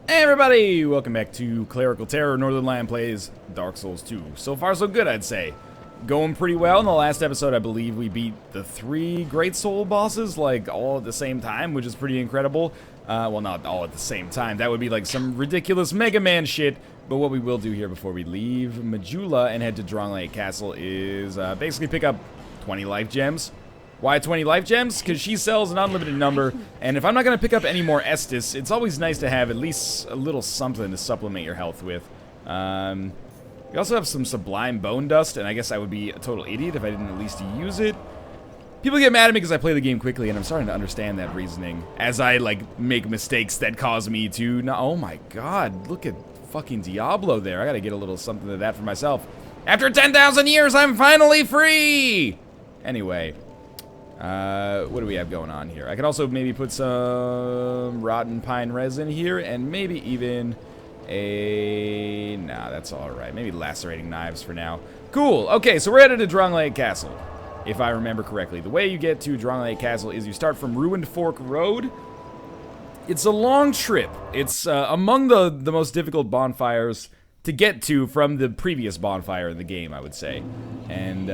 Hey everybody! Welcome back to Clerical Terror. Northernlion plays Dark Souls 2. So far so good, I'd say. Going pretty well. In the last episode, I believe we beat the 3 Great Soul bosses, like, all at the same time, which is pretty incredible. Well, not all at the same time. That would be like some ridiculous Mega Man shit. But what we will do here before we leave Majula and head to Drangleic Castle is basically pick up 20 life gems. Why 20 life gems? Because she sells an unlimited number, and if I'm not going to pick up any more Estus, it's always nice to have at least a little something to supplement your health with. We also have some Sublime Bone Dust, and I guess I would be a total idiot if I didn't at least use it. People get mad at me because I play the game quickly, and I'm starting to understand that reasoning as I, like, make mistakes that cause me to... Oh my god, look at fucking Diablo there. I gotta get a little something to that for myself. After 10,000 years, I'm finally free! Anyway... what do we have going on here? I can also maybe put some rotten pine resin here, and maybe even a... Nah, that's alright. Maybe lacerating knives for now. Cool. Okay, so we're headed to Drangleic Castle, if I remember correctly. The way you get to Drangleic Castle is you start from Ruined Fork Road. It's a long trip. It's among the most difficult bonfires to get to from the previous bonfire in the game, I would say. And,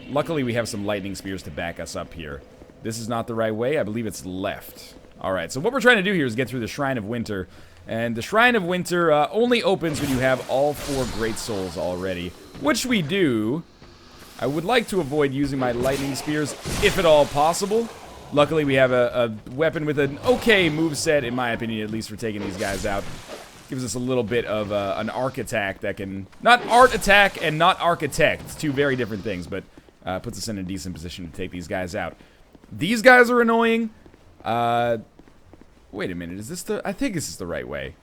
luckily we have some lightning spears to back us up here. This is not the right way. I believe it's left. Alright, so what we're trying to do here is get through the Shrine of Winter. And the Shrine of Winter only opens when you have all 4 Great Souls already. Which we do. I would like to avoid using my lightning spears, if at all possible. Luckily we have a weapon with an okay moveset, in my opinion, at least for taking these guys out. Gives us a little bit of an arc attack that can... Not art attack and not architect. Two very different things, but puts us in a decent position to take these guys out. These guys are annoying. Wait a minute, is this the... I think this is the right way.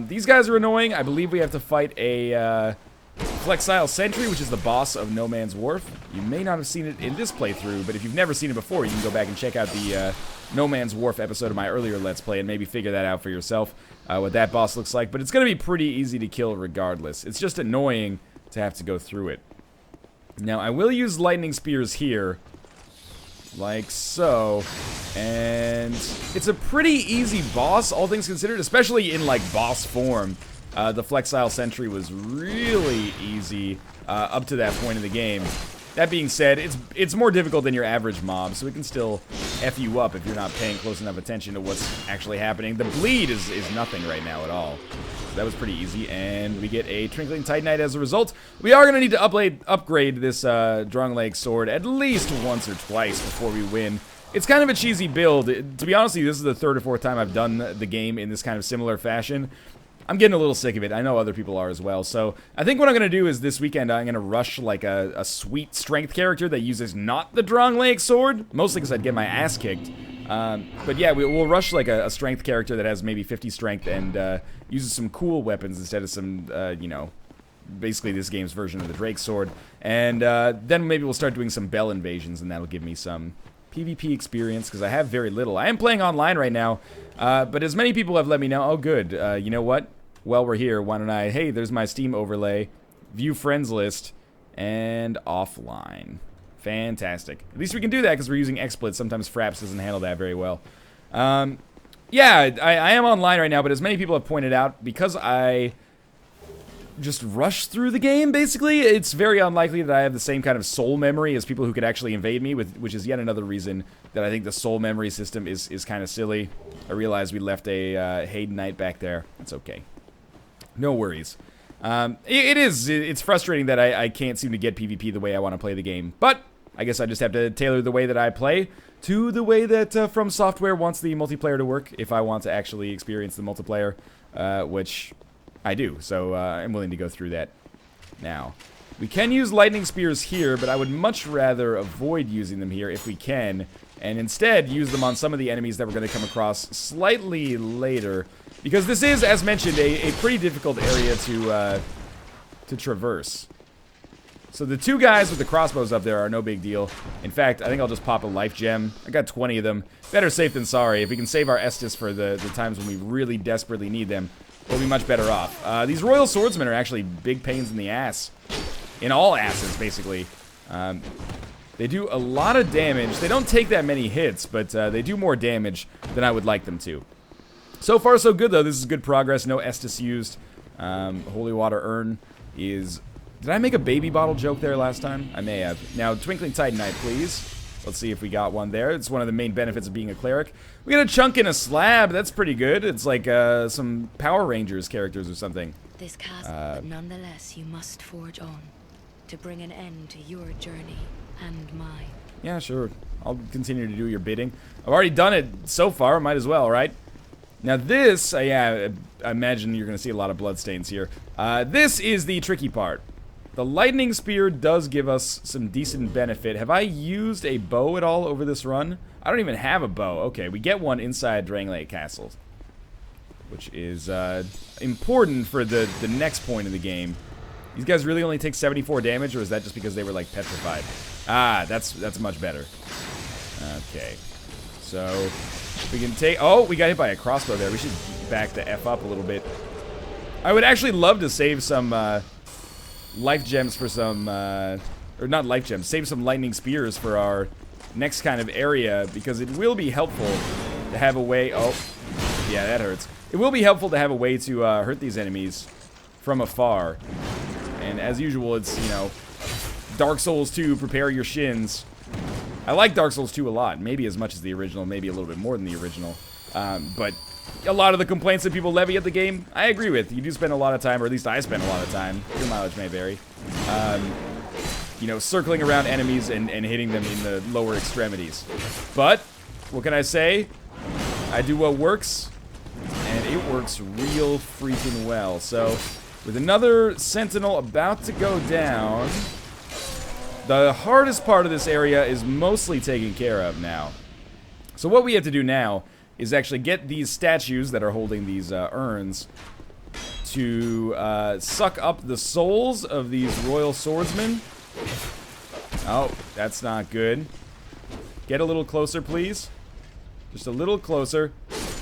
These guys are annoying. I believe we have to fight a Flexile Sentry, which is the boss of No Man's Wharf. You may not have seen it in this playthrough, but if you've never seen it before, you can go back and check out the No Man's Wharf episode of my earlier Let's Play and maybe figure that out for yourself, what that boss looks like. But it's going to be pretty easy to kill regardless. It's just annoying to have to go through it. Now, I will use lightning spears here, like so, and it's a pretty easy boss, all things considered, especially in, like, boss form. The Flexile Sentry was really easy up to that point in the game. That being said, it's more difficult than your average mob, so it can still F you up if you're not paying close enough attention to what's actually happening. The bleed is nothing right now at all. So that was pretty easy, and we get a Twinkling Titanite as a result. We are going to need to upgrade this Drangleic sword at least once or twice before we win. It's kind of a cheesy build. To be honest with you, this is the 3rd or 4th time I've done the game in this kind of similar fashion. I'm getting a little sick of it. I know other people are as well. So I think what I'm going to do is this weekend I'm going to rush like a sweet strength character that uses not the Drangleic sword. Mostly because I'd get my ass kicked. But yeah, we'll rush like a strength character that has maybe 50 strength and uses some cool weapons instead of some, you know, basically this game's version of the Drake sword. And then maybe we'll start doing some Bell invasions, and that'll give me some PvP experience, because I have very little. I am playing online right now, but as many people have let me know, oh good, you know what? While we're here, why don't I, hey, there's my Steam overlay, view friends list, and offline. Fantastic. At least we can do that because we're using XSplit. Sometimes Fraps doesn't handle that very well. Yeah, I am online right now, but as many people have pointed out, because I just rush through the game, basically, it's very unlikely that I have the same kind of soul memory as people who could actually invade me, which is yet another reason that I think the soul memory system is kind of silly. I realize we left a Hayden Knight back there. That's okay. No worries. It's frustrating that I can't seem to get PvP the way I want to play the game, but I guess I just have to tailor the way that I play to the way that From Software wants the multiplayer to work, if I want to actually experience the multiplayer, which I do, so I'm willing to go through that now. We can use lightning spears here, but I would much rather avoid using them here if we can, and instead use them on some of the enemies that we're going to come across slightly later, because this is, as mentioned, a pretty difficult area to traverse. So the 2 guys with the crossbows up there are no big deal. In fact, I think I'll just pop a life gem. I got 20 of them. Better safe than sorry. If we can save our Estus for the times when we really desperately need them, we'll be much better off. These Royal Swordsmen are actually big pains in the ass. In all asses, basically. They do a lot of damage. They don't take that many hits, but they do more damage than I would like them to. So far, so good, though. This is good progress. No Estus used. Holy Water Urn is... Did I make a baby bottle joke there last time? I may have. Now, Twinkling Titanite, please. Let's see if we got one there. It's one of the main benefits of being a cleric. We got a chunk in a slab. That's pretty good. It's like some Power Rangers characters or something. This castle, but nonetheless, you must forge on to bring an end to your journey and mine. Yeah, sure. I'll continue to do your bidding. I've already done it so far. Might as well, right? Now this, yeah, I imagine you're going to see a lot of bloodstains here. This is the tricky part. The lightning spear does give us some decent benefit. Have I used a bow at all over this run? I don't even have a bow. Okay, we get one inside Drangleic Castle, which is important for the next point in the game. These guys really only take 74 damage, or is that just because they were like petrified? Ah, that's much better. Okay, so we can take... Oh, we got hit by a crossbow there. We should back the F up a little bit. I would actually love to save some life gems for some... or not life gems. Save some lightning spears for our next kind of area, because it will be helpful to have a way... Oh, yeah, that hurts. It will be helpful to have a way to hurt these enemies from afar. And as usual, it's, you know, Dark Souls 2, prepare your shins. I like Dark Souls 2 a lot, maybe as much as the original, maybe a little bit more than the original. But a lot of the complaints that people levy at the game, I agree with. You do spend a lot of time, or at least I spend a lot of time, your mileage may vary, you know, circling around enemies and hitting them in the lower extremities. But, what can I say? I do what works, and it works real freaking well. So, with another sentinel about to go down, the hardest part of this area is mostly taken care of now. So what we have to do now is actually get these statues that are holding these urns to suck up the souls of these royal swordsmen. Oh, that's not good. Get a little closer, please. Just a little closer.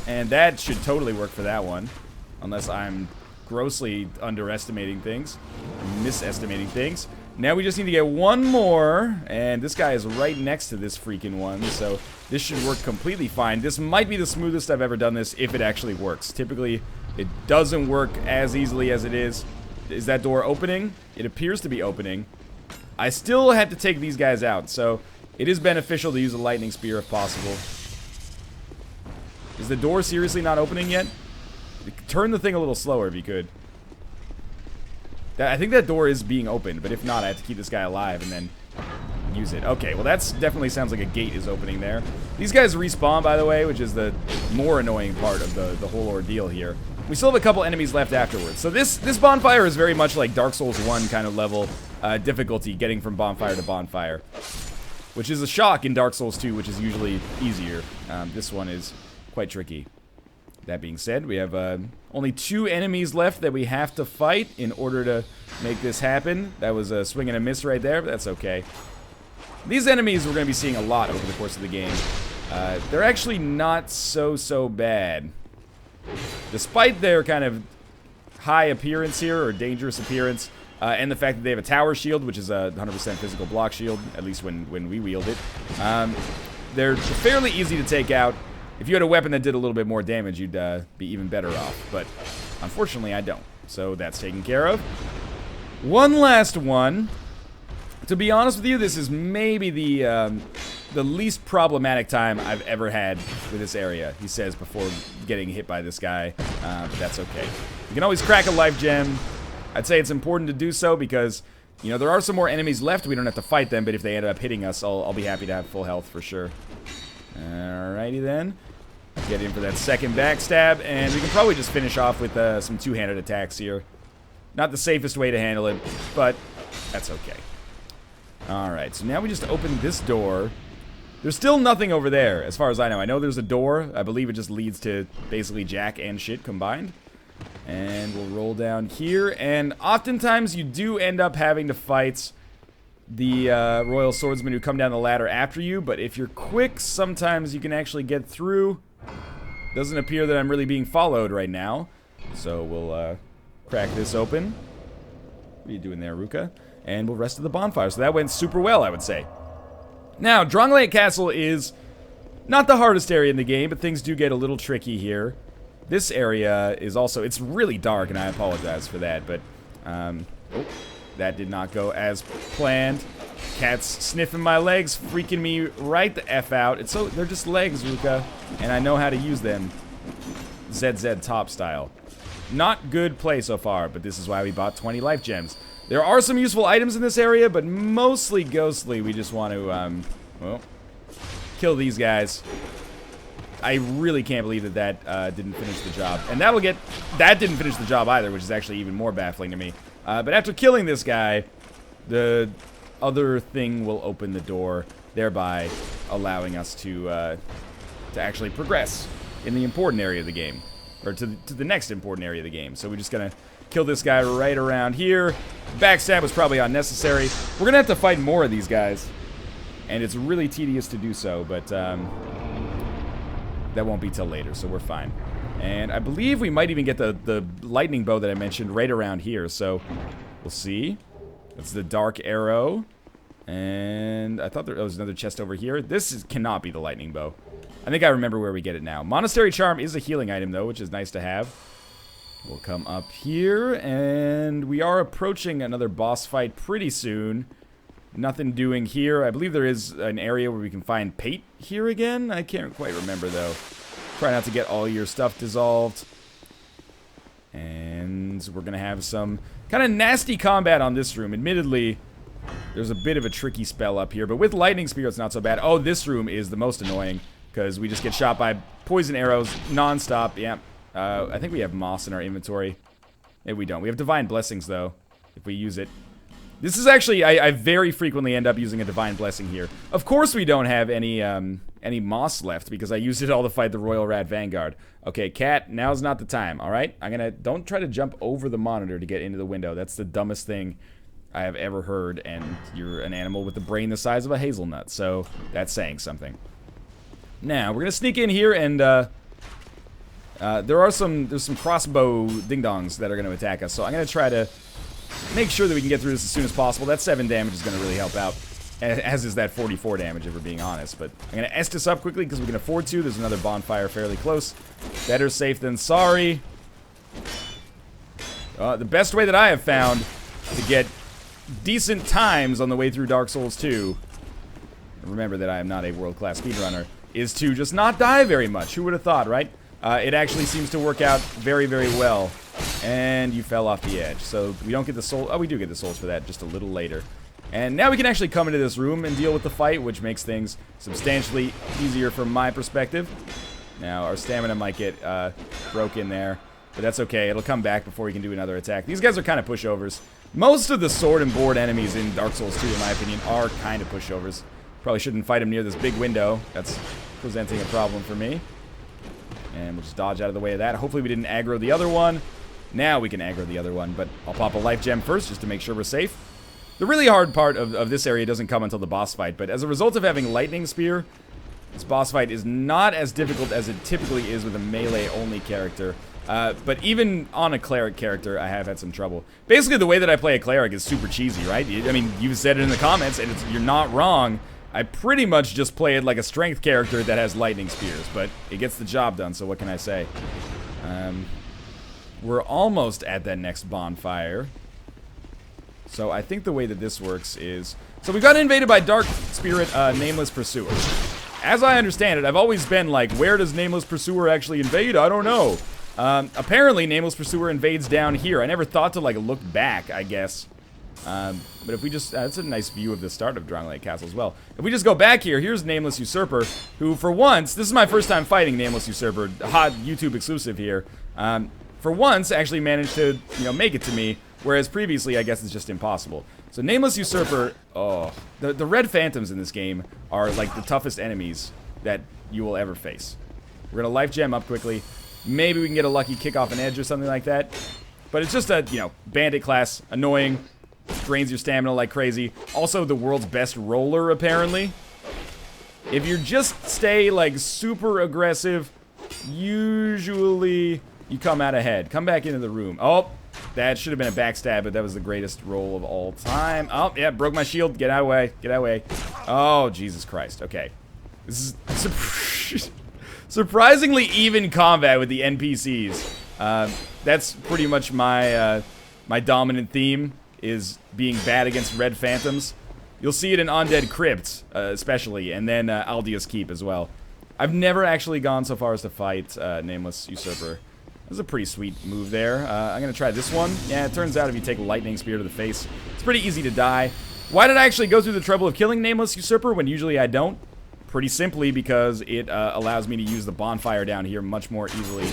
And that should totally work for that one. Unless I'm grossly underestimating things. Misestimating things. Now we just need to get one more, and this guy is right next to this freaking one, so this should work completely fine. This might be the smoothest I've ever done this, if it actually works. Typically, it doesn't work as easily as it is. Is that door opening? It appears to be opening. I still had to take these guys out, so it is beneficial to use a lightning spear if possible. Is the door seriously not opening yet? Turn the thing a little slower if you could. I think that door is being opened, but if not, I have to keep this guy alive and then use it. Okay, well that's definitely sounds like a gate is opening there. These guys respawn, by the way, which is the more annoying part of the whole ordeal here. We still have a couple enemies left afterwards. So this bonfire is very much like Dark Souls 1 kind of level difficulty, getting from bonfire to bonfire. Which is a shock in Dark Souls 2, which is usually easier. This one is quite tricky. That being said, we have only 2 enemies left that we have to fight in order to make this happen. That was a swing and a miss right there, but that's okay. These enemies we're going to be seeing a lot over the course of the game. They're actually not so bad. Despite their kind of high appearance here, or dangerous appearance, and the fact that they have a tower shield, which is a 100% physical block shield, at least when we wield it. They're fairly easy to take out. If you had a weapon that did a little bit more damage, you'd be even better off. But unfortunately, I don't. So that's taken care of. One last one. To be honest with you, this is maybe the least problematic time I've ever had with this area, he says before getting hit by this guy. But that's okay. You can always crack a life gem. I'd say it's important to do so because, you know, there are some more enemies left. We don't have to fight them, but if they end up hitting us, I'll be happy to have full health for sure. Alrighty then. Get in for that second backstab, and we can probably just finish off with some two-handed attacks here. Not the safest way to handle it, but that's okay. Alright, so now we just open this door. There's still nothing over there, as far as I know. I know there's a door. I believe it just leads to basically Jack and shit combined. And we'll roll down here, and oftentimes you do end up having to fight the royal swordsmen who come down the ladder after you, but if you're quick, sometimes you can actually get through. Doesn't appear that I'm really being followed right now, so we'll crack this open. What are you doing there, Ruka? And we'll rest of the bonfire. So that went super well, I would say. Now, Drangleic Castle is not the hardest area in the game, but things do get a little tricky here. This area is also, it's really dark, and I apologize for that, but, oh, that did not go as planned. Cat's sniffing my legs, freaking me right the F out. It's so, they're just legs, Ruka, and I know how to use them. ZZ top style. Not good play so far, but this is why we bought 20 life gems. There are some useful items in this area, but mostly ghostly. We just want to, well, kill these guys. I really can't believe that didn't finish the job. And that didn't finish the job either, which is actually even more baffling to me. But after killing this guy, the other thing will open the door, thereby allowing us to actually progress in the important area of the game. Or to the next important area of the game. So we're just gonna kill this guy right around here. Backstab was probably unnecessary. We're gonna have to fight more of these guys. And it's really tedious to do so, but that won't be till later, so we're fine. And I believe we might even get the lightning bow that I mentioned right around here, so we'll see. That's the dark arrow. And I thought there was another chest over here. This cannot be the lightning bow. I think I remember where we get it now. Monastery Charm is a healing item, though, which is nice to have. We'll come up here, and we are approaching another boss fight pretty soon. Nothing doing here. I believe there is an area where we can find Pate here again. I can't quite remember, though. Try not to get all your stuff dissolved. And we're going to have some kind of nasty combat on this room. Admittedly, there's a bit of a tricky spell up here, but with Lightning Spear, it's not so bad. Oh, this room is the most annoying, because we just get shot by poison arrows non-stop. Yeah, I think we have moss in our inventory. Maybe we don't. We have Divine Blessings, though, if we use it. This is actually, I very frequently end up using a Divine Blessing here. Of course we don't have any moss left, because I used it all to fight the Royal Rat Vanguard. Okay, Cat, now's not the time, alright? Don't try to jump over the monitor to get into the window. That's the dumbest thing I have ever heard, and you're an animal with a brain the size of a hazelnut, so that's saying something. Now, we're gonna sneak in here, and there's some crossbow ding-dongs that are gonna attack us, so I'm gonna try to make sure that we can get through this as soon as possible. That 7 damage is gonna really help out, as is that 44 damage, if we're being honest. But I'm gonna S this up quickly, because we can afford to. There's another bonfire fairly close. Better safe than sorry. The best way that I have found to get decent times on the way through Dark Souls 2, remember that I am not a world-class speedrunner, is to just not die very much. Who would have thought, right? It actually seems to work out very, very well. And you fell off the edge. So we don't get the soul. Oh, we do get the souls for that just a little later. And now we can actually come into this room and deal with the fight, which makes things substantially easier from my perspective. Now, our stamina might get broken there, but that's okay. It'll come back before we can do another attack. These guys are kind of pushovers. Most of the sword and board enemies in Dark Souls 2, in my opinion, are kind of pushovers. Probably shouldn't fight them near this big window. That's presenting a problem for me. And we'll just dodge out of the way of that. Hopefully we didn't aggro the other one. Now we can aggro the other one, but I'll pop a life gem first just to make sure we're safe. The really hard part of this area doesn't come until the boss fight, but as a result of having Lightning Spear, this boss fight is not as difficult as it typically is with a melee-only character. But even on a cleric character, I have had some trouble. Basically, the way that I play a cleric is super cheesy, right? I mean, you've said it in the comments, and you're not wrong. I pretty much just play it like a strength character that has lightning spears, but it gets the job done, so what can I say? We're almost at that next bonfire. So I think the way that this works is... So we got invaded by Dark Spirit Nameless Pursuer. As I understand it, I've always been like, where does Nameless Pursuer actually invade? I don't know. Apparently, Nameless Pursuer invades down here. I never thought to, like, look back, I guess. But if we just... that's a nice view of the start of Drangleic Castle as well. If we just go back here, here's Nameless Usurper, who, for once... This is my first time fighting Nameless Usurper. Hot YouTube exclusive here. For once, actually managed to, you know, make it to me, whereas previously, I guess it's just impossible. So Nameless Usurper... Oh. The Red Phantoms in this game are, like, the toughest enemies that you will ever face. We're gonna life gem up quickly. Maybe we can get a lucky kick off an edge or something like that. But it's just a, you know, bandit class. Annoying. Drains your stamina like crazy. Also the world's best roller, apparently. If you just stay, like, super aggressive, usually you come out ahead. Come back into the room. Oh, that should have been a backstab, but that was the greatest roll of all time. Oh, yeah, broke my shield. Get out of the way. Get out of the way. Oh, Jesus Christ. Okay. This is... Surprisingly even combat with the NPCs. That's pretty much my my dominant theme, is being bad against red phantoms. You'll see it in Undead Crypt, especially, and then Aldia's Keep as well. I've never actually gone so far as to fight Nameless Usurper. That was a pretty sweet move there. I'm gonna try this one. Yeah, it turns out if you take Lightning Spear to the face, it's pretty easy to die. Why did I actually go through the trouble of killing Nameless Usurper when usually I don't? Pretty simply because it allows me to use the bonfire down here much more easily.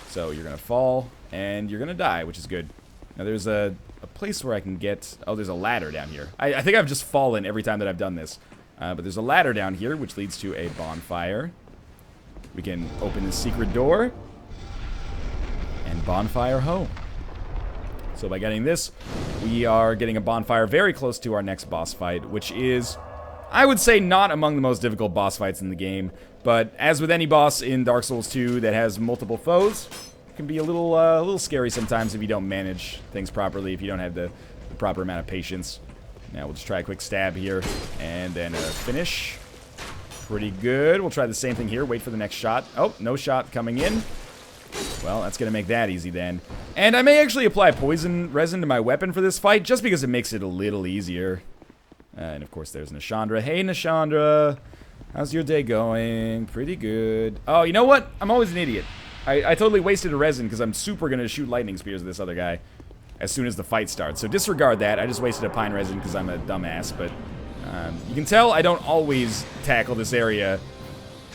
So you're gonna fall, and you're gonna die, which is good. Now there's a place where I can get... Oh, there's a ladder down here. I think I've just fallen every time that I've done this. But there's a ladder down here, which leads to a bonfire. We can open this secret door. And bonfire ho. So by getting this, we are getting a bonfire very close to our next boss fight, which is, I would say, not among the most difficult boss fights in the game. But as with any boss in Dark Souls 2 that has multiple foes, it can be a little scary sometimes if you don't manage things properly, if you don't have the proper amount of patience. Now we'll just try a quick stab here, and then a finish. Pretty good. We'll try the same thing here. Wait for the next shot. Oh, no shot coming in. Well, that's going to make that easy then. And I may actually apply poison resin to my weapon for this fight, just because it makes it a little easier. And of course there's Nashandra. Hey Nashandra, how's your day going? Pretty good. Oh, you know what? I'm always an idiot. I totally wasted a resin because I'm super going to shoot lightning spears at this other guy as soon as the fight starts. So disregard that. I just wasted a pine resin because I'm a dumbass. But you can tell I don't always tackle this area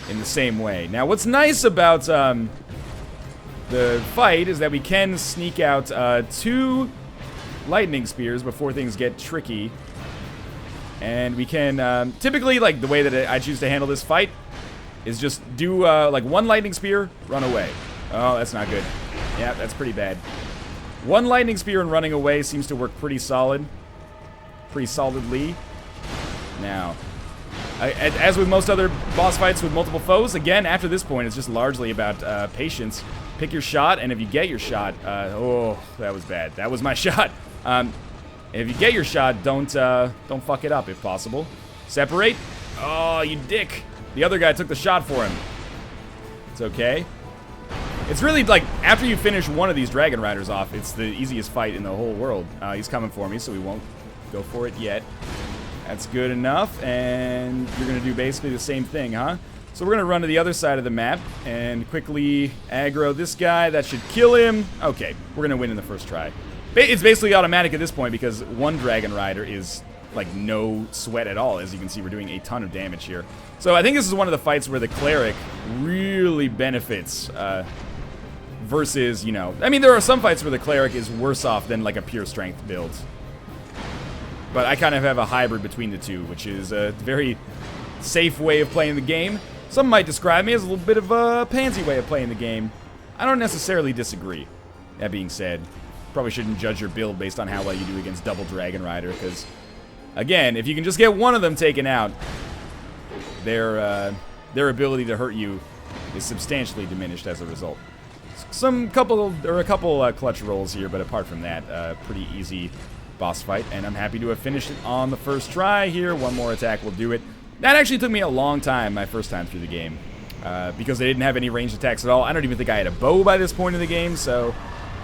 in the same way. Now what's nice about the fight is that we can sneak out 2 lightning spears before things get tricky. And we can, typically, like, the way that I choose to handle this fight is just do, like, 1 lightning spear, run away. Oh, that's not good. Yeah, that's pretty bad. 1 lightning spear and running away seems to work pretty solid. Pretty solidly. Now, as with most other boss fights with multiple foes, again, after this point, it's just largely about patience. Pick your shot, and if you get your shot, oh, that was bad. That was my shot. If you get your shot, don't fuck it up if possible. Separate. Oh, you dick. The other guy took the shot for him. It's okay. It's really like, after you finish one of these Dragon Riders off, it's the easiest fight in the whole world. He's coming for me, so we won't go for it yet. That's good enough, and you're going to do basically the same thing, huh? So we're going to run to the other side of the map and quickly aggro this guy. That should kill him. Okay, we're going to win in the first try. It's basically automatic at this point because 1 Dragon Rider is, like, no sweat at all. As you can see, we're doing a ton of damage here. So I think this is one of the fights where the Cleric really benefits versus, you know... I mean, there are some fights where the Cleric is worse off than, like, a pure strength build. But I kind of have a hybrid between the two, which is a very safe way of playing the game. Some might describe me as a little bit of a pansy way of playing the game. I don't necessarily disagree. That being said... Probably shouldn't judge your build based on how well you do against double Dragon Rider, because, again, if you can just get one of them taken out, their ability to hurt you is substantially diminished as a result. A couple clutch rolls here, but apart from that, pretty easy boss fight, and I'm happy to have finished it on the first try here. 1 more attack will do it. That actually took me a long time, my first time through the game, because I didn't have any ranged attacks at all. I don't even think I had a bow by this point in the game, so...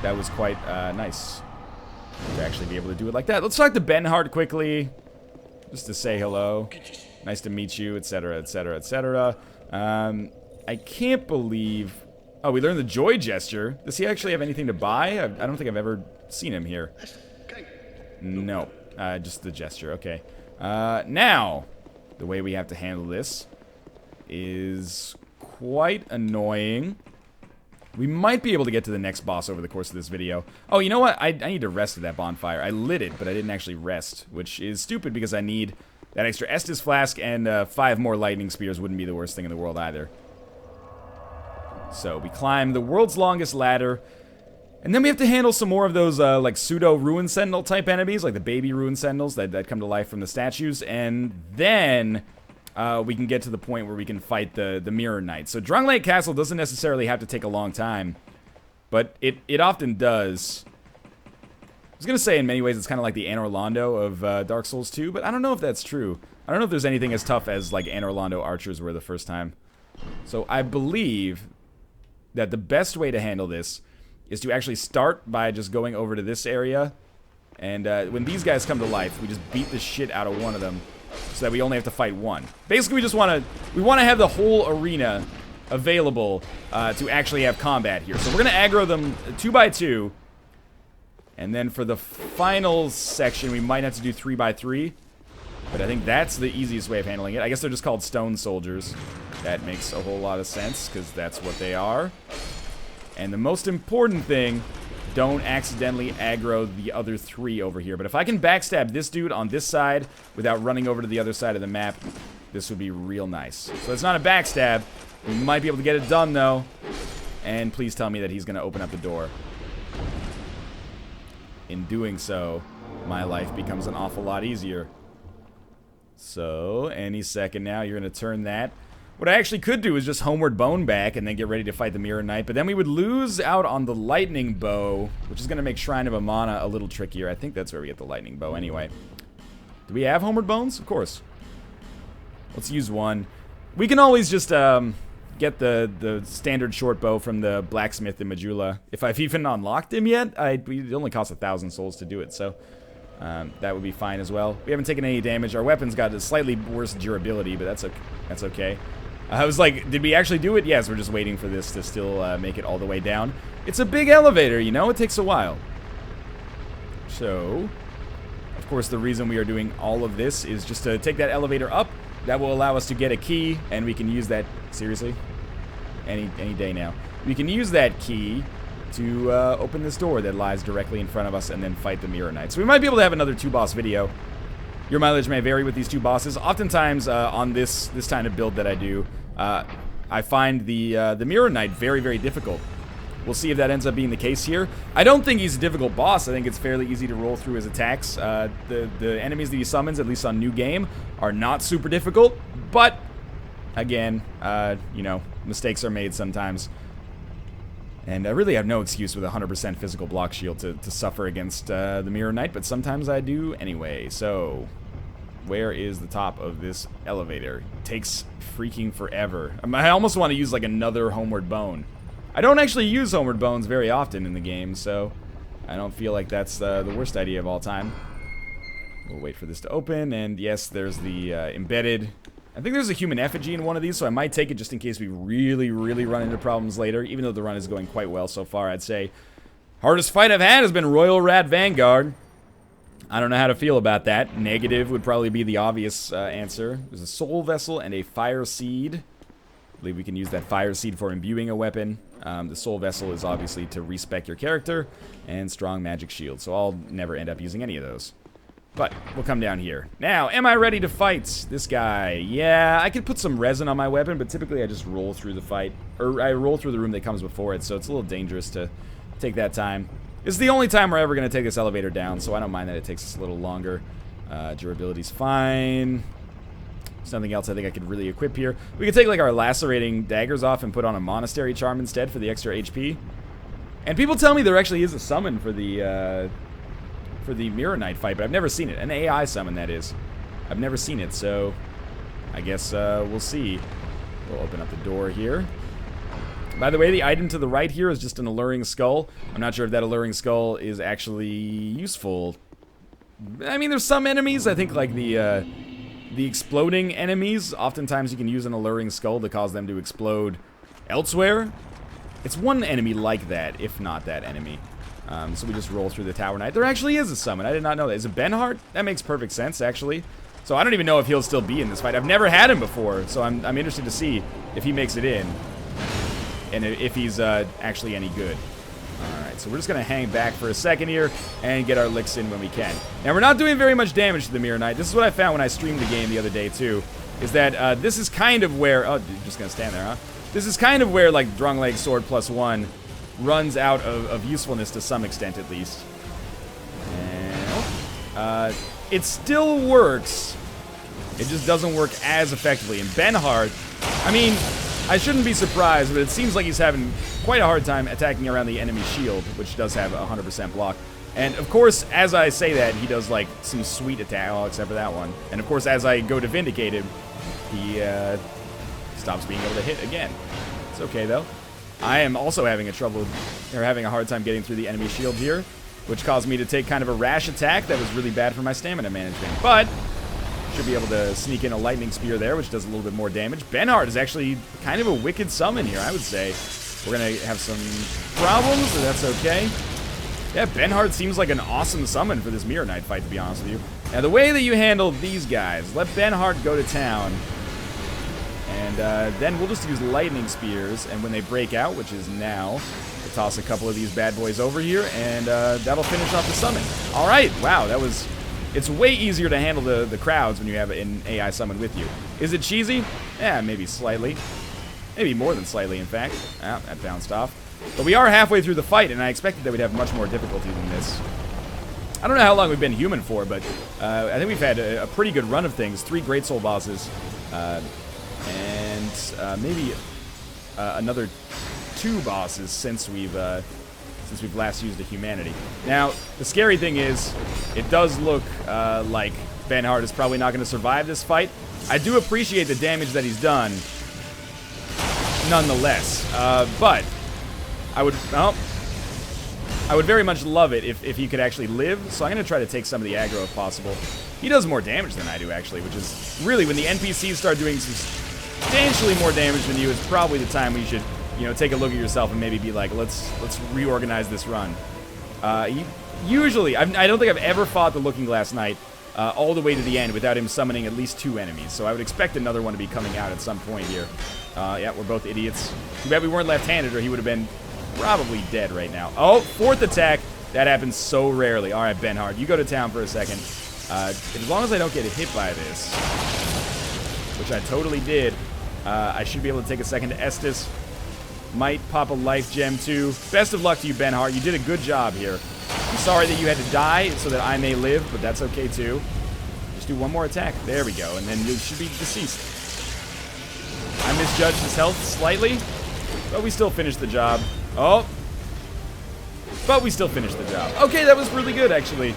That was quite nice to actually be able to do it like that. Let's talk to Benhart quickly, just to say hello. Nice to meet you, etc., etc., etc. I can't believe... Oh, we learned the Joy Gesture. Does he actually have anything to buy? I don't think I've ever seen him here. No, just the gesture, okay. Now, the way we have to handle this is quite annoying. We might be able to get to the next boss over the course of this video. Oh, you know what? I need to rest at that bonfire. I lit it, but I didn't actually rest, which is stupid because I need that extra Estus Flask, and 5 more Lightning Spears wouldn't be the worst thing in the world either. So we climb the world's longest ladder, and then we have to handle some more of those like pseudo Ruin Sentinel type enemies, like the baby Ruin Sentinels that come to life from the statues, and then... we can get to the point where we can fight the Mirror Knight. So Drangleic Castle doesn't necessarily have to take a long time, but it often does. I was going to say in many ways it's kind of like the Anor Londo of Dark Souls 2, but I don't know if that's true. I don't know if there's anything as tough as like Anor Londo archers were the first time. So I believe that the best way to handle this is to actually start by just going over to this area. And when these guys come to life, we just beat the shit out of one of them so that we only have to fight one. Basically, we just want to have the whole arena available to actually have combat here. So we're going to aggro them 2 by 2. And then for the final section, we might have to do 3 by 3. But I think that's the easiest way of handling it. I guess they're just called stone soldiers. That makes a whole lot of sense, because that's what they are. And the most important thing, don't accidentally aggro the other 3 over here. But if I can backstab this dude on this side without running over to the other side of the map, this would be real nice. So it's not a backstab. We might be able to get it done, though. And please tell me that he's going to open up the door. In doing so, my life becomes an awful lot easier. So, any second now, you're going to turn that. What I actually could do is just Homeward Bone back and then get ready to fight the Mirror Knight. But then we would lose out on the Lightning Bow, which is going to make Shrine of Amana a little trickier. I think that's where we get the Lightning Bow anyway. Do we have Homeward Bones? Of course. Let's use one. We can always just get the standard short bow from the blacksmith in Majula. If I've even unlocked him yet, it only costs 1,000 souls to do it, so that would be fine as well. We haven't taken any damage. Our weapon's got a slightly worse durability, but that's okay. I was like, did we actually do it? Yes, we're just waiting for this to still make it all the way down. It's a big elevator, you know? It takes a while. So, of course, the reason we are doing all of this is just to take that elevator up. That will allow us to get a key, and we can use that... Seriously? Any day now. We can use that key to open this door that lies directly in front of us and then fight the Mirror Knight. So we might be able to have another 2-boss video. Your mileage may vary with these 2 bosses. Oftentimes, on this kind of build that I do, I find the Mirror Knight very, very difficult. We'll see if that ends up being the case here. I don't think he's a difficult boss. I think it's fairly easy to roll through his attacks. The enemies that he summons, at least on New Game, are not super difficult. But, again, you know, mistakes are made sometimes. And I really have no excuse with a 100% physical block shield to suffer against the Mirror Knight, but sometimes I do anyway. So, where is the top of this elevator? It takes freaking forever. I almost want to use like another Homeward Bone. I don't actually use Homeward Bones very often in the game, so I don't feel like that's the worst idea of all time. We'll wait for this to open, and yes, there's the embedded... I think there's a human effigy in one of these, so I might take it just in case we really, really run into problems later, even though the run is going quite well so far, I'd say. Hardest fight I've had has been Royal Rat Vanguard. I don't know how to feel about that. Negative would probably be the obvious answer. There's a Soul Vessel and a Fire Seed. I believe we can use that Fire Seed for imbuing a weapon. The Soul Vessel is obviously to respec your character, and Strong Magic Shield, so I'll never end up using any of those. But we'll come down here. Now, am I ready to fight this guy? Yeah, I could put some resin on my weapon, but typically I just roll through the fight. Or I roll through the room that comes before it, so it's a little dangerous to take that time. This is the only time we're ever going to take this elevator down, so I don't mind that it takes us a little longer. Durability's fine. There's nothing else I think I could really equip here. We could take like our lacerating daggers off and put on a monastery charm instead for the extra HP. And people tell me there actually is a summon for the Mirror Knight fight, but I've never seen it. An AI summon, that is. I've never seen it, so I guess we'll see. We'll open up the door here. By the way, the item to the right here is just an alluring skull. I'm not sure if that alluring skull is actually useful. I mean, there's some enemies, I think like the exploding enemies, oftentimes you can use an alluring skull to cause them to explode elsewhere. It's one enemy like that, if not that enemy. So we just roll through the Tower Knight. There actually is a summon. I did not know that. Is it Benhart? That makes perfect sense, actually. So I don't even know if he'll still be in this fight. I've never had him before, so I'm interested to see if he makes it in. And if he's actually any good. Alright, so we're just going to hang back for a second here and get our licks in when we can. Now, we're not doing very much damage to the Mirror Knight. This is what I found when I streamed the game the other day, too. Is that this is kind of where... Oh, you're just going to stand there, huh? This is kind of where, like, Drangleic Sword +1... runs out of usefulness to some extent, at least. And, it still works. It just doesn't work as effectively. And Benhart, I mean, I shouldn't be surprised, but it seems like he's having quite a hard time attacking around the enemy shield, which does have a 100% block. And, of course, as I say that, he does, like, some sweet attack, except for that one. And, of course, as I go to vindicate him, he stops being able to hit again. It's okay, though. I am also having a hard time getting through the enemy shield here, which caused me to take kind of a rash attack that was really bad for my stamina management. But should be able to sneak in a lightning spear there, which does a little bit more damage. Benhard is actually kind of a wicked summon here, I would say. We're going to have some problems, but that's okay. Yeah, Benhard seems like an awesome summon for this Mirror Knight fight, to be honest with you. Now, the way that you handle these guys, let Benhard go to town, and then we'll just use lightning spears, and when they break out, which is now, we'll toss a couple of these bad boys over here, and that'll finish off the summon. All right, wow, that was... It's way easier to handle the crowds when you have an AI summon with you. Is it cheesy? Yeah, maybe slightly. Maybe more than slightly, in fact. Ah, that bounced off. But we are halfway through the fight, and I expected that we'd have much more difficulty than this. I don't know how long we've been human for, but I think we've had a pretty good run of things. 3 Great Soul bosses, and maybe another 2 bosses since we've last used a humanity. Now, the scary thing is, it does look like Benhard is probably not going to survive this fight. I do appreciate the damage that he's done, nonetheless. But I would very much love it if he could actually live. So I'm going to try to take some of the aggro if possible. He does more damage than I do, actually, which is really, when the NPCs start doing substantially more damage than you, it's probably the time we should, you know, take a look at yourself and maybe be like, let's reorganize this run. Usually, I don't think I've ever fought the Looking Glass Knight all the way to the end without him summoning at least 2 enemies. So I would expect another one to be coming out at some point here. Yeah, we're both idiots. Too bad we weren't left-handed, or he would have been probably dead right now. Oh, 4th attack. That happens so rarely. All right, Benhard, you go to town for a second. As long as I don't get hit by this, which I totally did, I should be able to take a second to Estus. Might pop a life gem too. Best of luck to you, Benhard. You did a good job here. I'm sorry that you had to die so that I may live, but that's okay too. Just do one more attack. There we go, and then you should be deceased. I misjudged his health slightly, but we still finished the job. Oh. But we still finished the job. Okay, that was really good, actually.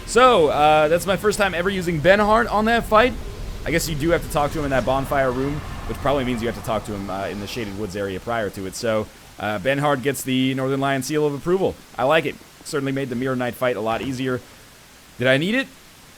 So, that's my first time ever using Benhard on that fight. I guess you do have to talk to him in that bonfire room, which probably means you have to talk to him in the Shaded Woods area prior to it. So, Benhard gets the Northernlion seal of approval. I like it. Certainly made the Mirror Knight fight a lot easier. Did I need it?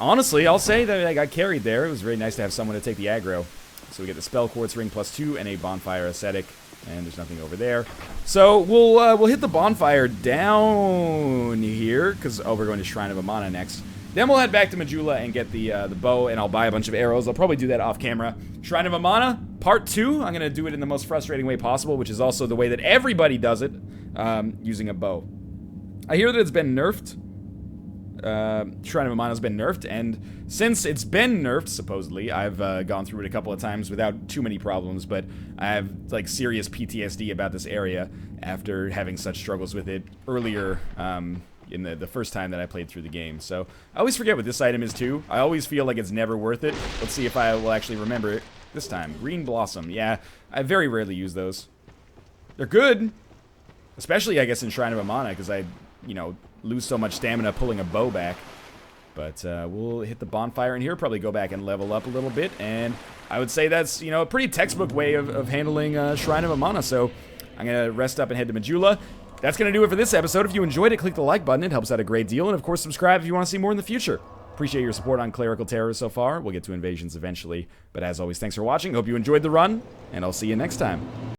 Honestly, I'll say that I got carried there. It was very nice to have someone to take the aggro. So we get the Spell Quartz Ring +2 and a Bonfire Ascetic. And there's nothing over there. So we'll hit the bonfire down here, because we're going to Shrine of Amana next. Then we'll head back to Majula and get the bow, and I'll buy a bunch of arrows. I'll probably do that off camera. Shrine of Amana, part 2. I'm going to do it in the most frustrating way possible, which is also the way that everybody does it, using a bow. I hear that it's been nerfed. Shrine of Amana's been nerfed, and since it's been nerfed, supposedly, I've gone through it a couple of times without too many problems, but I have, like, serious PTSD about this area after having such struggles with it earlier, in the first time that I played through the game. So I always forget what this item is too. I always feel like it's never worth it. Let's see if I will actually remember it this time. Green Blossom. Yeah, I very rarely use those. They're good, especially I guess in Shrine of Amana, because I, you know, lose so much stamina pulling a bow back. But we'll hit the bonfire in here, probably go back and level up a little bit, and I would say that's, you know, a pretty textbook way of handling Shrine of Amana. So I'm going to rest up and head to Majula. That's going to do it for this episode. If you enjoyed it, click the like button. It helps out a great deal. And, of course, subscribe if you want to see more in the future. Appreciate your support on Clerical Terror so far. We'll get to Invasions eventually. But as always, thanks for watching. Hope you enjoyed the run, and I'll see you next time.